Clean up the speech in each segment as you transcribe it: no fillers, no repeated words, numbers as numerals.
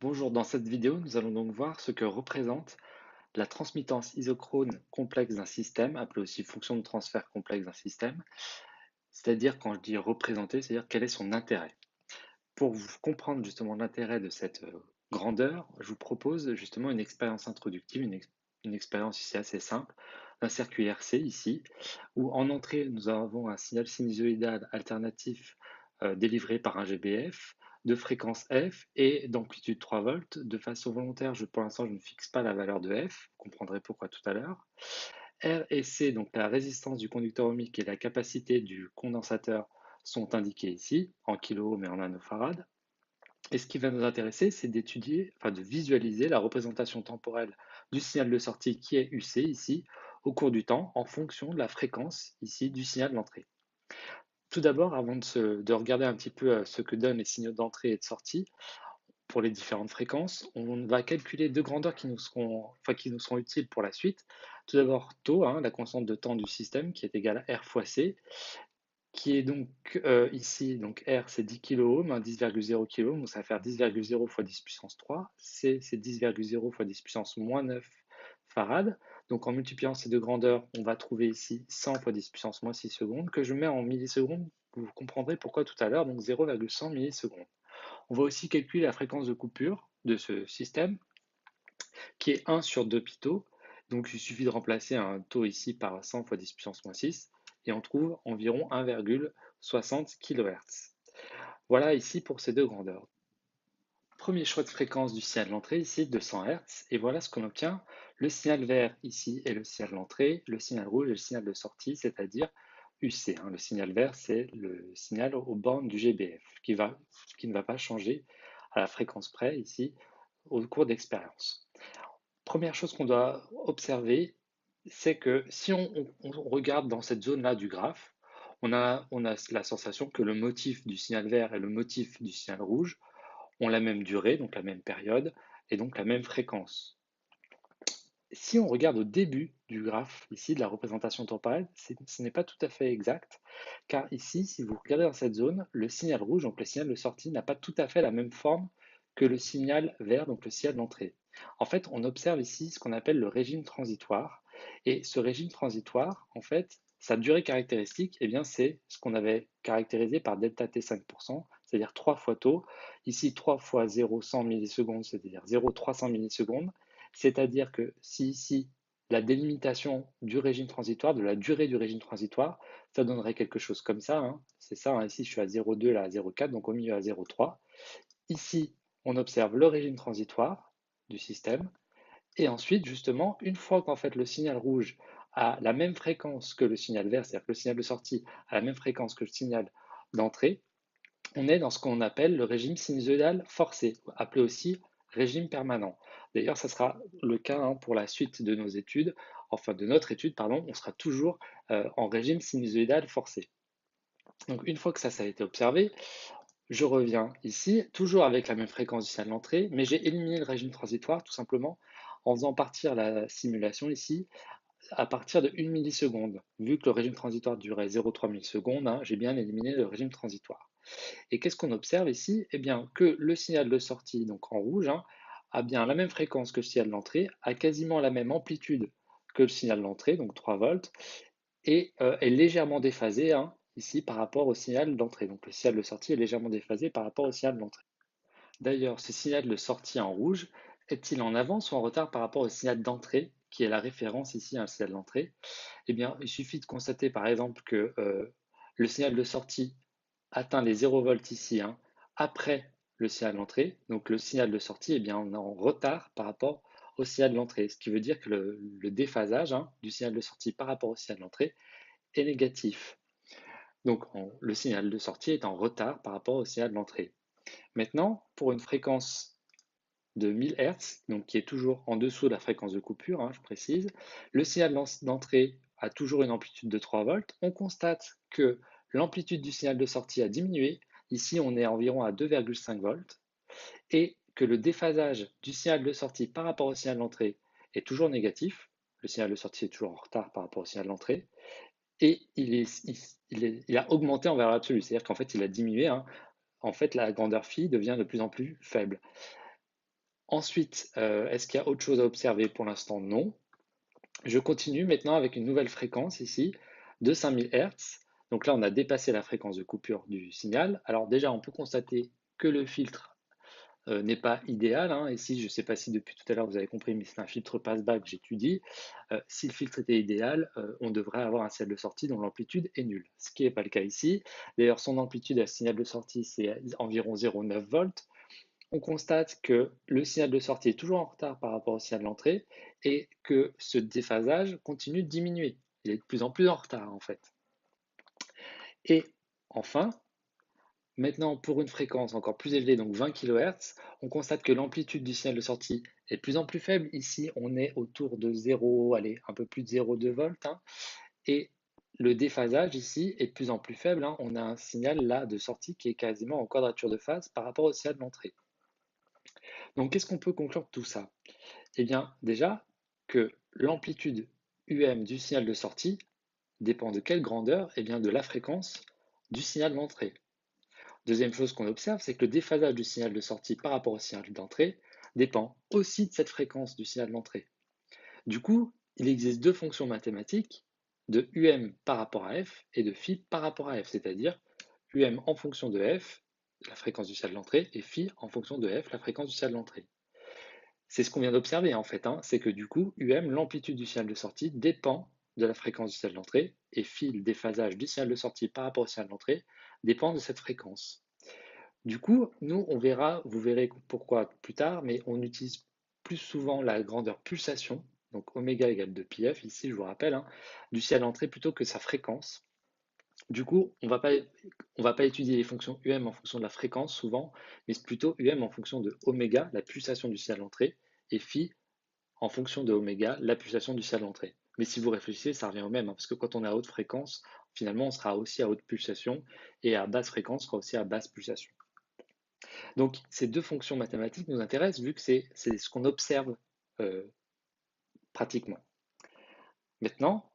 Bonjour, dans cette vidéo, nous allons donc voir ce que représente la transmittance isochrone complexe d'un système, appelée aussi fonction de transfert complexe d'un système, c'est-à-dire quand je dis représenter, c'est-à-dire quel est son intérêt. Pour vous comprendre justement l'intérêt de cette grandeur, je vous propose justement une expérience introductive, une expérience ici assez simple, d'un circuit RC ici, où en entrée, nous avons un signal sinusoïdal alternatif délivré par un GBF de fréquence F et d'amplitude 3 volts. De façon volontaire, pour l'instant, je ne fixe pas la valeur de F, vous comprendrez pourquoi tout à l'heure. R et C, donc la résistance du conducteur ohmique et la capacité du condensateur, sont indiqués ici, en kiloohms et en nanofarad. Et ce qui va nous intéresser, c'est d'étudier, enfin de visualiser la représentation temporelle du signal de sortie qui est UC ici, au cours du temps, en fonction de la fréquence ici du signal d'entrée. Tout d'abord, avant de regarder un petit peu ce que donnent les signaux d'entrée et de sortie pour les différentes fréquences, on va calculer deux grandeurs qui nous seront utiles pour la suite. Tout d'abord, tau, hein, la constante de temps du système, qui est égale à R fois C, qui est donc ici, donc R c'est 10 kiloohms, hein, 10,0 kiloohms, donc ça va faire 10,0 fois 10 puissance 3, C c'est 10,0 fois 10 puissance moins 9 farad. Donc en multipliant ces deux grandeurs, on va trouver ici 100 fois 10 puissance moins 6 secondes, que je mets en millisecondes, vous comprendrez pourquoi tout à l'heure, donc 0,100 millisecondes. On va aussi calculer la fréquence de coupure de ce système, qui est 1 sur 2 pitos. Donc il suffit de remplacer un taux ici par 100 fois 10 puissance moins 6 et on trouve environ 1,60 kHz. Voilà ici pour ces deux grandeurs. Premier choix de fréquence du signal d'entrée ici, 200 Hz, et voilà ce qu'on obtient. Le signal vert ici est le signal d'entrée, le signal rouge est le signal de sortie, c'est-à-dire UC. Le signal vert, c'est le signal aux bornes du GBF, qui ne va pas changer à la fréquence près ici au cours d'expérience. Première chose qu'on doit observer, c'est que si on regarde dans cette zone-là du graphe, on a la sensation que le motif du signal vert et le motif du signal rouge ont la même durée, donc la même période, et donc la même fréquence. Si on regarde au début du graphe, ici, de la représentation temporelle, ce n'est pas tout à fait exact, car ici, si vous regardez dans cette zone, le signal rouge, donc le signal de sortie, n'a pas tout à fait la même forme que le signal vert, donc le signal d'entrée. En fait, on observe ici ce qu'on appelle le régime transitoire, et ce régime transitoire, en fait, sa durée caractéristique, eh bien, c'est ce qu'on avait caractérisé par delta t 5%, c'est-à-dire 3 fois tau. Ici, 3 fois 0,100 millisecondes, c'est-à-dire 0,300 millisecondes. C'est-à-dire que si ici, la délimitation du régime transitoire, de la durée du régime transitoire, ça donnerait quelque chose comme ça, hein. C'est ça, hein. Ici je suis à 0,2, là à 0,4, donc au milieu à 0,3. Ici, on observe le régime transitoire du système. Et ensuite, justement, une fois qu'en fait le signal rouge a la même fréquence que le signal vert, c'est-à-dire que le signal de sortie a la même fréquence que le signal d'entrée, on est dans ce qu'on appelle le régime sinusoïdal forcé, appelé aussi régime permanent. D'ailleurs, ça sera le cas, hein, pour la suite de nos études, enfin de notre étude, pardon, on sera toujours en régime sinusoïdal forcé. Donc une fois que ça a été observé, je reviens ici, toujours avec la même fréquence du signal d'entrée, mais j'ai éliminé le régime transitoire tout simplement en faisant partir la simulation ici à partir de 1 milliseconde. Vu que le régime transitoire durait 0,3 millisecondes, hein, j'ai bien éliminé le régime transitoire. Et qu'est-ce qu'on observe ici? Eh bien, que le signal de sortie, donc en rouge, hein, a bien la même fréquence que le signal d'entrée, a quasiment la même amplitude que le signal d'entrée, donc 3 volts, et est légèrement déphasé, hein, ici par rapport au signal d'entrée. Donc le signal de sortie est légèrement déphasé par rapport au signal d'entrée. D'ailleurs, ce signal de sortie en rouge est-il en avance ou en retard par rapport au signal d'entrée, qui est la référence ici à un signal d'entrée? Eh bien, il suffit de constater par exemple que le signal de sortie atteint les 0 volts ici, hein, après le signal d'entrée. Donc le signal de sortie, eh bien, on est en retard par rapport au signal de l'entrée, ce qui veut dire que le déphasage, hein, du signal de sortie par rapport au signal d'entrée est négatif. Donc le signal de sortie est en retard par rapport au signal d'entrée. Maintenant, pour une fréquence de 1000 Hz, donc qui est toujours en dessous de la fréquence de coupure, hein, je précise, le signal d'entrée a toujours une amplitude de 3 volts. On constate que l'amplitude du signal de sortie a diminué. Ici, on est environ à 2,5 volts. Et que le déphasage du signal de sortie par rapport au signal d'entrée est toujours négatif. Le signal de sortie est toujours en retard par rapport au signal d'entrée. Et il a augmenté en valeur absolue, c'est-à-dire qu'en fait, il a diminué, hein. En fait, la grandeur phi devient de plus en plus faible. Ensuite, est-ce qu'il y a autre chose à observer? Pour l'instant, non. Je continue maintenant avec une nouvelle fréquence ici de 5000 Hz. Donc là, on a dépassé la fréquence de coupure du signal. Alors déjà, on peut constater que le filtre n'est pas idéal, hein. Ici, je ne sais pas si depuis tout à l'heure vous avez compris, mais c'est un filtre passe-bas que j'étudie. Si le filtre était idéal, on devrait avoir un signal de sortie dont l'amplitude est nulle, ce qui n'est pas le cas ici. D'ailleurs, son amplitude à ce signal de sortie, c'est environ 0,9 volts. On constate que le signal de sortie est toujours en retard par rapport au signal d'entrée et que ce déphasage continue de diminuer. Il est de plus en plus en retard en fait. Et enfin, maintenant pour une fréquence encore plus élevée, donc 20 kHz, on constate que l'amplitude du signal de sortie est de plus en plus faible. Ici, on est autour de 0, allez, un peu plus de 0,2 volts, hein, et le déphasage ici est de plus en plus faible, hein. On a un signal là de sortie qui est quasiment en quadrature de phase par rapport au signal d'entrée. Donc qu'est-ce qu'on peut conclure de tout ça? Eh bien, déjà, que l'amplitude UM du signal de sortie dépend de quelle grandeur? Eh bien, de la fréquence du signal d'entrée. Deuxième chose qu'on observe, c'est que le déphasage du signal de sortie par rapport au signal d'entrée dépend aussi de cette fréquence du signal d'entrée. Du coup, il existe deux fonctions mathématiques de UM par rapport à F et de Phi par rapport à F, c'est-à-dire UM en fonction de F, la fréquence du signal d'entrée, et Phi en fonction de F, la fréquence du signal d'entrée. C'est ce qu'on vient d'observer en fait, hein, c'est que du coup, UM, l'amplitude du signal de sortie, dépend de la fréquence du signal d'entrée, et phi, le déphasage du signal de sortie par rapport au signal d'entrée, dépend de cette fréquence. Du coup, nous, on verra, vous verrez pourquoi plus tard, mais on utilise plus souvent la grandeur pulsation, donc oméga égale 2πf, ici je vous rappelle, hein, du signal d'entrée plutôt que sa fréquence. Du coup, on ne va pas étudier les fonctions UM en fonction de la fréquence souvent, mais c'est plutôt UM en fonction de oméga, la pulsation du signal d'entrée, et phi en fonction de oméga, la pulsation du signal d'entrée. Mais si vous réfléchissez, ça revient au même, hein, parce que quand on est à haute fréquence, finalement, on sera aussi à haute pulsation, et à basse fréquence, on sera aussi à basse pulsation. Donc, ces deux fonctions mathématiques nous intéressent, vu que c'est ce qu'on observe euh, pratiquement. Maintenant,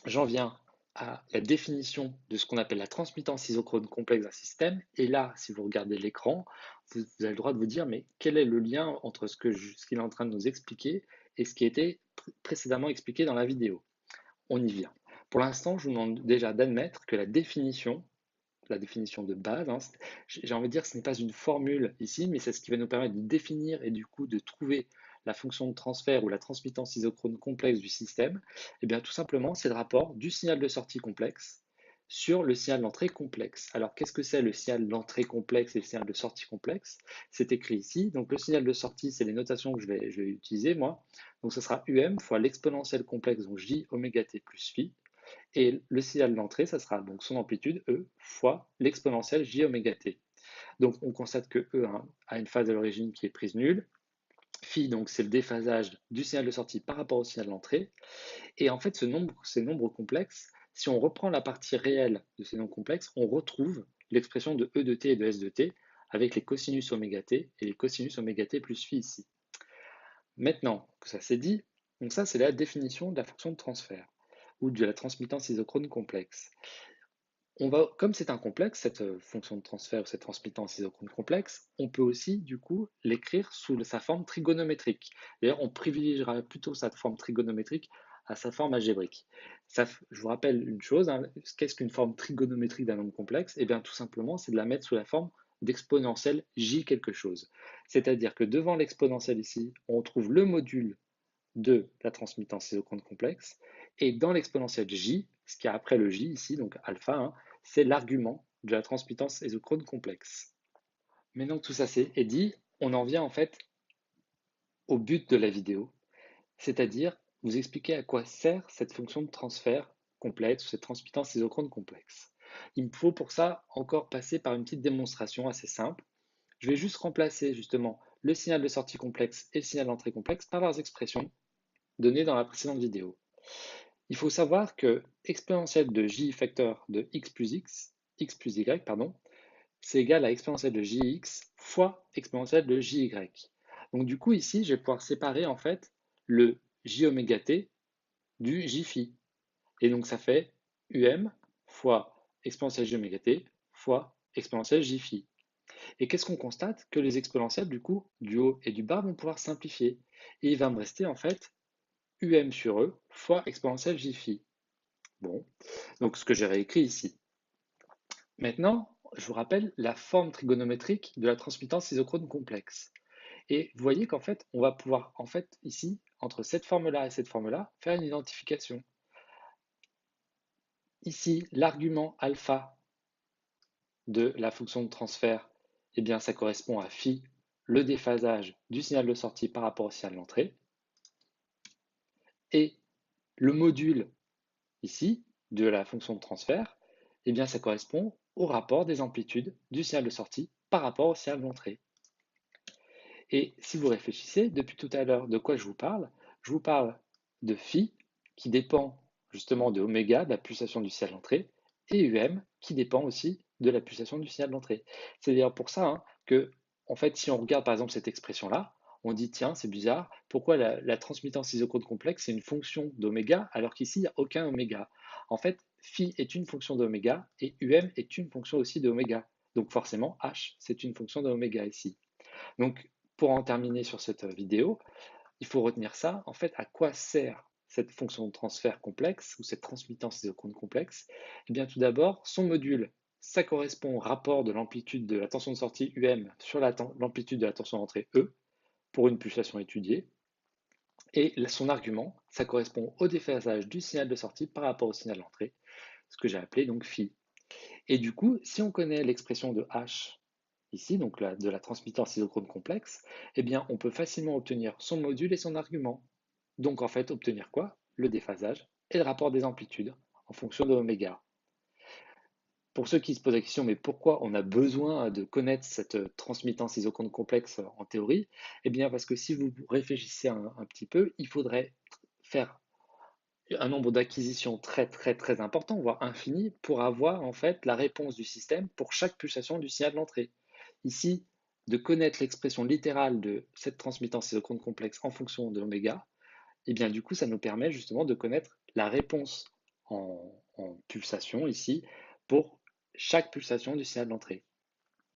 j'en viens à la définition de ce qu'on appelle la transmittance isochrone complexe d'un système. Et là, si vous regardez l'écran, vous avez le droit de vous dire, mais quel est le lien entre ce qu'il est en train de nous expliquer et ce qui a été précédemment expliqué dans la vidéo? On y vient. Pour l'instant, je vous demande déjà d'admettre que la définition de base, hein, j'ai envie de dire que ce n'est pas une formule ici, mais c'est ce qui va nous permettre de définir et du coup de trouver la fonction de transfert ou la transmittance isochrone complexe du système. Et bien tout simplement, c'est le rapport du signal de sortie complexe sur le signal d'entrée complexe. Alors qu'est-ce que c'est le signal d'entrée complexe et le signal de sortie complexe? C'est écrit ici. Donc le signal de sortie, c'est les notations que je vais utiliser moi. Donc ce sera UM fois l'exponentielle complexe, donc J oméga t plus phi. Et le signal d'entrée, ça sera donc son amplitude E fois l'exponentielle J oméga t. Donc on constate que E a une phase à l'origine qui est prise nulle. Phi, donc c'est le déphasage du signal de sortie par rapport au signal d'entrée. Et en fait, ces nombres complexes, si on reprend la partie réelle de ces nombres complexes, on retrouve l'expression de E de t et de S de t avec les cosinus oméga t et les cosinus oméga t plus phi ici. Maintenant que ça c'est dit, donc ça c'est la définition de la fonction de transfert ou de la transmittance isochrone complexe. Comme c'est un complexe, cette fonction de transfert ou cette transmittance isochrone complexe, on peut aussi du coup l'écrire sous sa forme trigonométrique. D'ailleurs, on privilégiera plutôt sa forme trigonométrique à sa forme algébrique. Je vous rappelle une chose, hein, qu'est-ce qu'une forme trigonométrique d'un nombre complexe? Eh bien, tout simplement, c'est de la mettre sous la forme d'exponentielle j quelque chose. C'est-à-dire que devant l'exponentielle ici, on trouve le module de la transmittance isochrone complexe. Et dans l'exponentielle j, ce qui est après le j ici, donc alpha, hein, c'est l'argument de la transmittance isochrone complexe. Maintenant que tout ça est dit, on en vient en fait au but de la vidéo, c'est-à-dire vous expliquer à quoi sert cette fonction de transfert complexe ou cette transmittance isochrone complexe. Il me faut pour ça encore passer par une petite démonstration assez simple. Je vais juste remplacer justement le signal de sortie complexe et le signal d'entrée complexe par leurs expressions données dans la précédente vidéo. Il faut savoir que exponentielle de j facteur de x plus y, pardon, c'est égal à exponentielle de jx fois exponentielle de jy. Donc du coup ici, je vais pouvoir séparer en fait le j oméga t du j phi. Et donc ça fait um fois exponentielle j oméga t fois exponentielle j phi. Et qu'est-ce qu'on constate? Que les exponentielles, du coup, du haut et du bas vont pouvoir simplifier. Et il va me rester en fait UM sur E fois exponentielle j phi. Bon, donc ce que j'ai réécrit ici. Maintenant, je vous rappelle la forme trigonométrique de la transmittance isochrone complexe. Et vous voyez qu'en fait, on va pouvoir, en fait, ici, entre cette forme-là et cette forme-là, faire une identification. Ici, l'argument alpha de la fonction de transfert, eh bien, ça correspond à phi, le déphasage du signal de sortie par rapport au signal d'entrée. Et le module, ici, de la fonction de transfert, eh bien, ça correspond au rapport des amplitudes du signal de sortie par rapport au signal d'entrée. Et si vous réfléchissez, depuis tout à l'heure, de quoi je vous parle de phi, qui dépend justement de oméga, de la pulsation du signal d'entrée, et UM, qui dépend aussi de la pulsation du signal d'entrée. C'est d'ailleurs pour ça que, en fait, si on regarde par exemple cette expression-là, on dit, tiens, c'est bizarre, pourquoi la transmittance isochrone complexe, c'est une fonction d'oméga, alors qu'ici, il n'y a aucun oméga. En fait, phi est une fonction d'oméga, et UM est une fonction aussi d'oméga. Donc forcément, H, c'est une fonction d'oméga ici. Donc, pour en terminer sur cette vidéo, il faut retenir ça. En fait, à quoi sert cette fonction de transfert complexe ou cette transmittance isochrone complexe? Eh bien, tout d'abord, son module, ça correspond au rapport de l'amplitude de la tension de sortie UM sur l'amplitude de la tension d'entrée E pour une pulsation étudiée. Et son argument, ça correspond au déphasage du signal de sortie par rapport au signal d'entrée, ce que j'ai appelé donc phi. Et du coup, si on connaît l'expression de H ici, donc de la transmittance isochrone complexe, eh bien, on peut facilement obtenir son module et son argument. Donc, en fait, obtenir quoi? Le déphasage et le rapport des amplitudes en fonction de oméga. Pour ceux qui se posent la question, mais pourquoi on a besoin de connaître cette transmittance isochrone complexe en théorie? Eh bien, parce que si vous réfléchissez un petit peu, il faudrait faire un nombre d'acquisitions très important, voire infini, pour avoir en fait la réponse du système pour chaque pulsation du signal d'entrée. Ici, de connaître l'expression littérale de cette transmittance isochrone complexe en fonction de oméga, et bien du coup, ça nous permet justement de connaître la réponse en pulsation ici pour chaque pulsation du signal d'entrée.